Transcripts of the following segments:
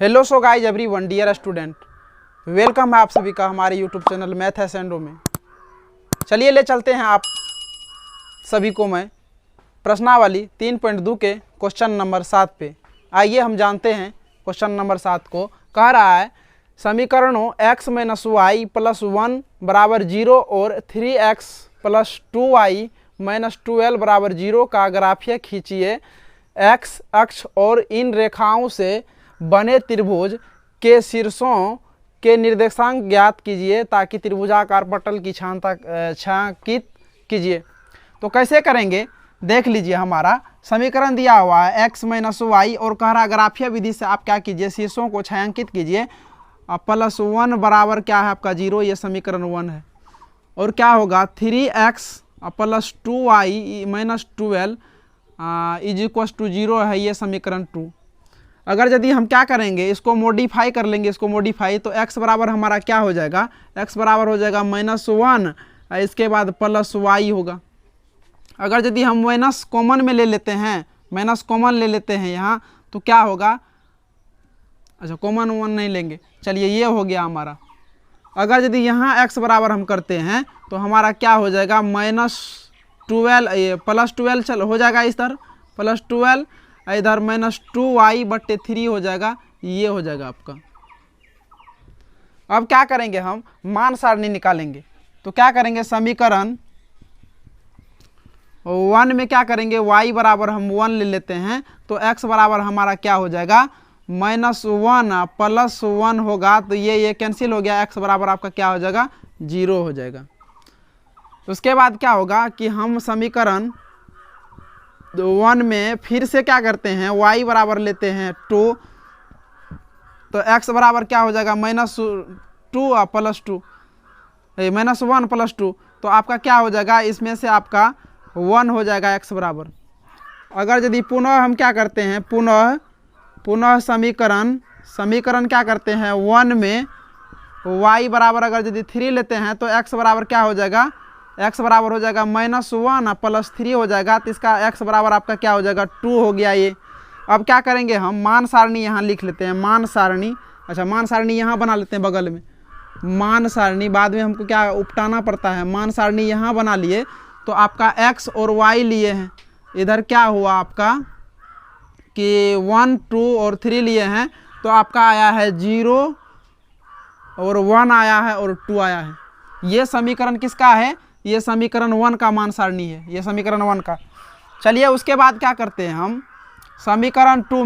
Hello so guys everyone dear student, welcome है आप सभी का हमारे यूट्यूब चैनल मैथ एसेंडो में। चलिए ले चलते हैं आप सभी को मैं प्रश्नावली 3.2 के क्वेश्चन नंबर 7 पे। आइए हम जानते हैं क्वेश्चन नंबर 7 को। कह रहा है समीकरणों x - y + 1 = 0 और 3x + 2y - 12 = 0 का ग्राफिया खींचिए। x अक्ष और इन रेखाओं से बने त्रिभुज के शीर्षों के निर्देशांक ज्ञात कीजिए ताकि त्रिभुजाकार पटल की छायांकित कीजिए। तो कैसे करेंगे देख लीजिए। हमारा समीकरण दिया हुआ है x - y और कह रहा ग्राफिया विधि से आप क्या कीजिए, शीर्षों को छायांकित कीजिए। +1 बराबर क्या है आपका 0, ये समीकरण 1 है। और क्या होगा 3x + 2y - 12 = 0 है, ये समीकरण 2। अगर यदि हम क्या करेंगे, इसको मॉडिफाई कर लेंगे, इसको मॉडिफाई, तो x बराबर हमारा क्या हो जाएगा, x बराबर हो जाएगा -1, इसके बाद +y होगा। अगर यदि हम माइनस कॉमन में ले लेते हैं, माइनस कॉमन ले लेते हैं यहाँ, तो क्या होगा, अच्छा कॉमन 1 नहीं लेंगे, चलिए ये हो गया हमारा। अगर यदि यहाँ x बराबर हम करते हैं तो हमारा क्या हो जाएगा -12 +12 चल हो जाएगा, इस तरह +12, इधर -2y/3 हो जाएगा, ये हो जाएगा आपका। अब क्या करेंगे, हम मान सारणी निकालेंगे। तो क्या करेंगे, समीकरण 1 में क्या करेंगे, y बराबर हम 1 ले लेते हैं, तो x बराबर हमारा क्या हो जाएगा -1 +1 होगा, तो ये कैंसिल हो गया, x बराबर आपका क्या हो जाएगा 0 हो जाएगा। तो उसके बाद क्या होगा कि हम समीकरण 1 में फिर से क्या करते हैं, y बराबर लेते हैं 2, तो x बराबर क्या हो जाएगा -2 + 2 -1 + 2, तो आपका क्या हो जाएगा, इसमें से आपका 1 हो जाएगा x बराबर। अगर यदि पुनः हम क्या करते हैं, पुनः समीकरण क्या करते हैं 1 में y बराबर अगर यदि 3 लेते हैं तो x बराबर क्या हो जाएगा, x बराबर हो जाएगा -1 + 3 हो जाएगा, तो इसका x बराबर आपका क्या हो जाएगा 2 हो गया ये। अब क्या करेंगे, हम मान सारणी यहाँ लिख लेते हैं, मान सारणी, अच्छा मान सारणी यहाँ बना लेते हैं बगल में, मान सारणी बाद में हमको क्या उपटाना पड़ता है। मान सारणी यहाँ बना लिए, तो आपका x और y लिए हैं, इधर क्या हुआ आपका कि 1 2 और 3 लिए हैं, तो आपका आया है 0 और 1 आया है और 2 आया है। ये समीकरण किसका है, ये समीकरण 1 का मान सारणी है, ये समीकरण 1 का। चलिए उसके बाद क्या करते हैं, हम समीकरण 2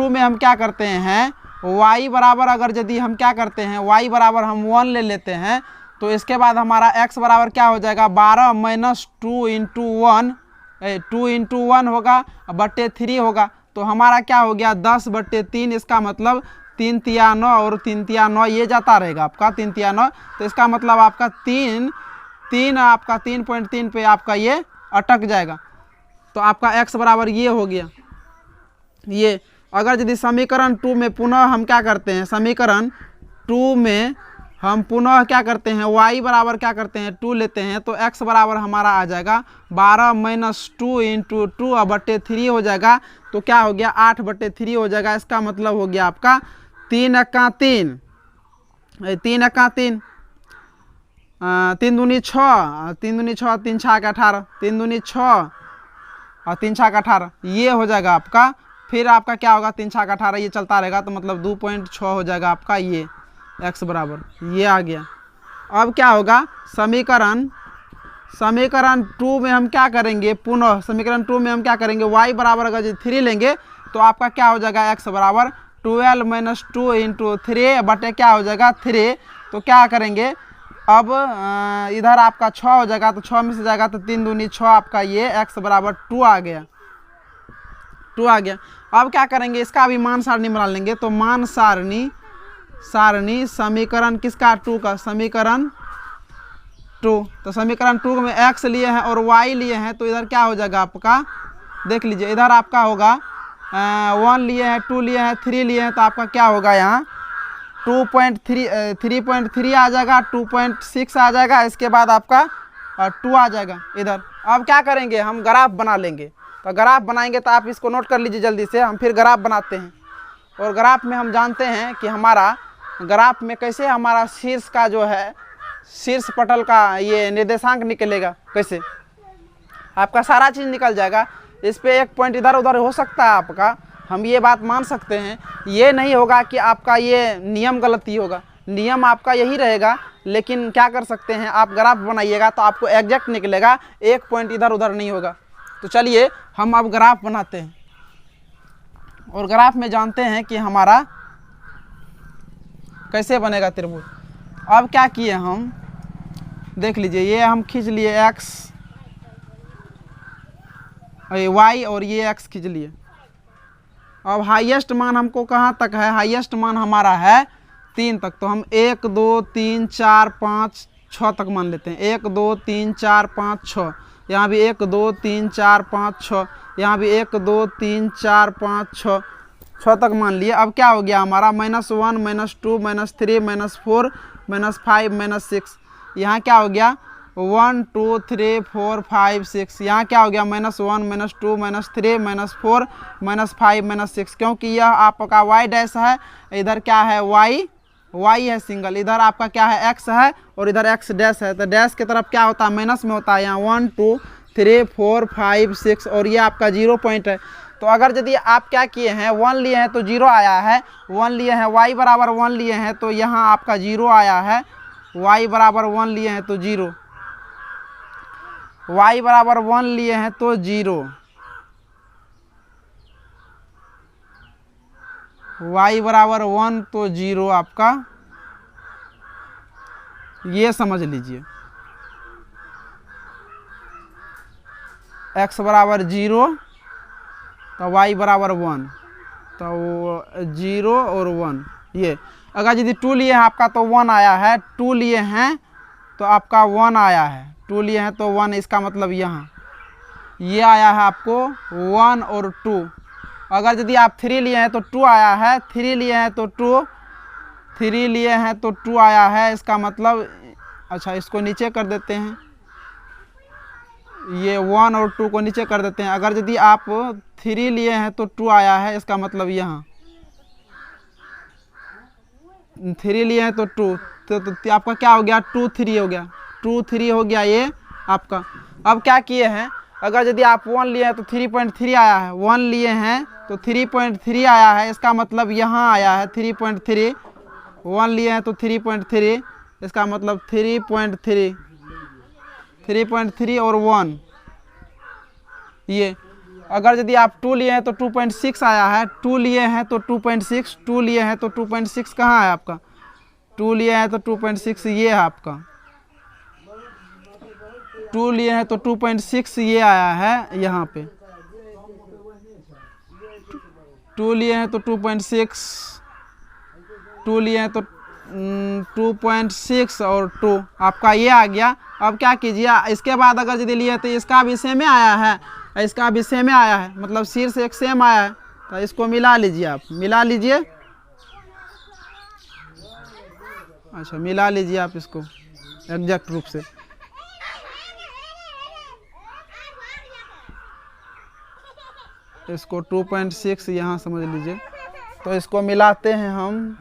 में हम क्या करते हैं, y बराबर अगर यदि हम क्या करते हैं, y बराबर हम 1 ले लेते हैं, तो इसके बाद हमारा x बराबर क्या हो जाएगा 12 - 2 × 1 होगा /3 होगा, तो हमारा क्या हो गया 10/3, इसका मतलब 3 तिया 9 और 3 तिया 9, ये जाता रहेगा आपका 3 तिया 9, तो इसका मतलब आपका 3.3 पे आपका ये अटक जाएगा, तो आपका x बराबर ये हो गया ये। अगर यदि समीकरण 2 में पुनः हम क्या करते हैं, समीकरण 2 में हम पुनः क्या करते हैं, y बराबर क्या करते हैं 2 लेते हैं, तो x बराबर हमारा आ जाएगा 12 - 2 × 2/3 हो जाएगा, तो क्या हो गया 8/3 हो जाएगा। इसका मतलब हो गया आपका 3 × 3 3 दूनी 6, 3 दूनी 6, 3 6 18, 3 दूनी 6 और 3 6 18, ये हो जाएगा आपका। फिर आपका क्या होगा 3 6 18, ये चलता रहेगा, तो मतलब 2.6 हो जाएगा आपका ये x बराबर, ये आ गया। अब क्या होगा समीकरण 2 में हम क्या करेंगे, पुनः समीकरण 2 में हम क्या करेंगे, y बराबर अगर 3 लेंगे तो आपका क्या हो जाएगा x बराबर 12 - 2 × 3 बटे क्या हो जाएगा 3, तो क्या करेंगे अब इधर आपका 6 हो जाएगा, तो 6 में से जाएगा तो 3 दूनी 6, आपका ये x बराबर 2 आ गया, 2 आ गया। अब क्या करेंगे, इसका भी मान सारणी बना लेंगे, तो मान सारणी समीकरण किसका 2 का, समीकरण 2, तो समीकरण 2 में x लिए हैं और y लिए हैं, तो इधर क्या हो जाएगा आपका, देख लीजिए इधर आपका होगा 1 लिए हैं, 2 लिए हैं, 3 लिए हैं, तो आपका क्या होगा यहाँ 3.3 आ जाएगा, 2.6 आ जाएगा, इसके बाद आपका 2 आ जाएगा इधर। अब क्या करेंगे, हम ग्राफ बना लेंगे, तो ग्राफ बनाएंगे, तो आप इसको नोट कर लीजिए जल्दी से, हम फिर ग्राफ बनाते हैं। और ग्राफ में हम जानते हैं कि हमारा ग्राफ में कैसे हमारा शीर्ष का जो है शीर्ष पटल का ये निर्देशांक निकलेगा, कैसे आपका सारा चीज़ निकल जाएगा। इस पे एक पॉइंट इधर उधर हो सकता है आपका, हम ये बात मान सकते हैं। ये नहीं होगा कि आपका ये नियम गलती होगा, नियम आपका यही रहेगा, लेकिन क्या कर सकते हैं, आप ग्राफ बनाइएगा तो आपको एग्जैक्ट निकलेगा, एक पॉइंट इधर उधर नहीं होगा। तो चलिए हम अब ग्राफ बनाते हैं और ग्राफ में जानते हैं कि हमारा कैसे बनेगा त्रिभुज। अब क्या किए हम, देख लीजिए, ये हम खींच लिए x y और ये x खींच लिए। अब हाईएस्ट मान हमको कहाँ तक है, हाईएस्ट मान हमारा है 3 तक, तो हम 1 2 3 4 5 6 तक मान लेते हैं। 1 2 3 4 5 6, यहाँ भी 1 2 3 4 5 6, यहाँ भी 1 2 3 4 5 6 तक मान लिए। अब क्या हो गया हमारा, -1 -2 -3 -4 -5 -6, यहाँ क्या हो गया 1 2 3 4 5 6, यहाँ क्या हो गया -1 -2 -3 -4 -5 -6, क्योंकि यह आपका y डैश है, इधर क्या है y है सिंगल, इधर आपका क्या है x है और इधर x डैश है। तो डैश की तरफ क्या होता है, माइनस में होता है, यहाँ 1 2 3 4 5 6 और ये आपका 0 पॉइंट है। तो अगर यदि आप क्या किए हैं, 1 लिए हैं तो 0 आया है, 1 लिए हैं y बराबर 1 लिए हैं तो यहाँ आपका 0 आया है, y बराबर 1 लिए हैं तो 0, y बराबर 1 लिए हैं तो 0, y बराबर 1 तो 0 आपका, ये समझ लीजिए। x बराबर 0 तो y बराबर 1, तो 0 और 1। ये अगर यदि 2 लिए हैं आपका तो 1 आया है, 2 लिए हैं तो आपका 1 आया है, 2 लिए हैं तो 1, इसका मतलब यहाँ ये आया है आपको 1 और 2। अगर यदि आप 3 लिए हैं तो 2 आया है, 3 लिए हैं तो 2, 3 लिए हैं तो 2 आया है, इसका मतलब, अच्छा इसको नीचे कर देते हैं, ये 1 और 2 को नीचे कर देते हैं। अगर यदि आप 3 लिए हैं तो 2 आया है, इसका मतलब यहाँ 3 लिए हैं तो 2, तो आपका क्या हो गया 2 3 हो गया, 2 3 हो गया ये आपका। अब क्या किए हैं, अगर यदि आप 1 लिए हैं तो 3.3 आया है, 1 लिए हैं तो 3.3 आया है, इसका मतलब यहाँ आया है 3.3, 1 लिए हैं तो 3.3, इसका मतलब 3.3 और 1 ये। अगर यदि आप 2 लिए हैं तो 2.6 आया है, 2 लिए हैं तो 2.6, 2 लिए हैं तो 2.6 कहाँ है आपका, 2 लिए हैं तो 2.6 ये है आपका, 2 लिए हैं तो 2.6 ये आया है यहाँ पे, 2 लिए हैं तो 2.6, 2 लिए हैं तो 2.6 और 2 आपका ये आ गया। अब क्या कीजिए, इसके बाद अगर यदि लिए तो इसका भी सेम आया है, इसका भी सेम आया है, मतलब शीर्ष एक सेम आया है, तो इसको मिला लीजिए, आप मिला लीजिए, अच्छा मिला लीजिए आप इसको एग्जैक्ट रूप से। इसको 2.6 यहाँ समझ लीजिए, तो इसको मिलाते हैं हम,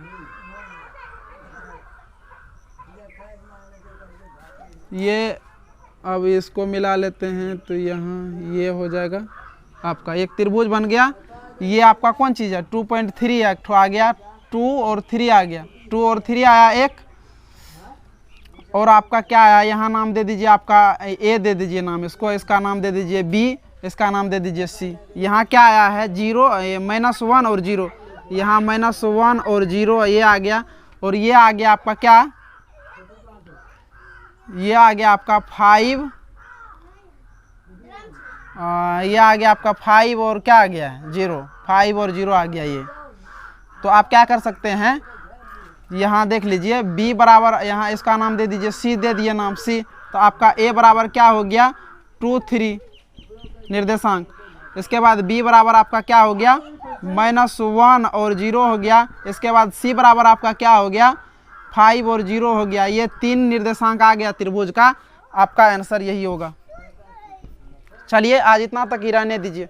ये अब इसको मिला लेते हैं तो यहाँ ये हो जाएगा आपका एक त्रिभुज बन गया। ये आपका कौन चीज़ है, 2.3 है, एक आ गया, 2 और 3 आ गया, 2 और 3 आया एक, और आपका क्या आया, यहाँ नाम दे दीजिए आपका A दे दीजिए नाम इसको, इसका नाम दे दीजिए B, इसका नाम दे दीजिए C। यहाँ क्या आया है 0, -1 और 0, यहाँ -1 और 0 ये आ गया, और ये आ गया आपका क्या, ये आ गया आपका 5, ये आ गया आपका 5 और क्या आ गया है 0, 5 और 0 आ गया ये। तो आप क्या कर सकते हैं, यहाँ देख लीजिए B बराबर, यहाँ इसका नाम दे दीजिए C, दे दिए नाम C, तो आपका A बराबर क्या हो गया 2 3 निर्देशांक। इसके बाद B बराबर आपका क्या हो गया -1 और 0 हो गया। इसके बाद C बराबर आपका क्या हो गया 5 और 0 हो गया। ये 3 निर्देशांक आ गया त्रिभुज का, आपका आंसर यही होगा। चलिए आज इतना तक ही रहने दीजिए।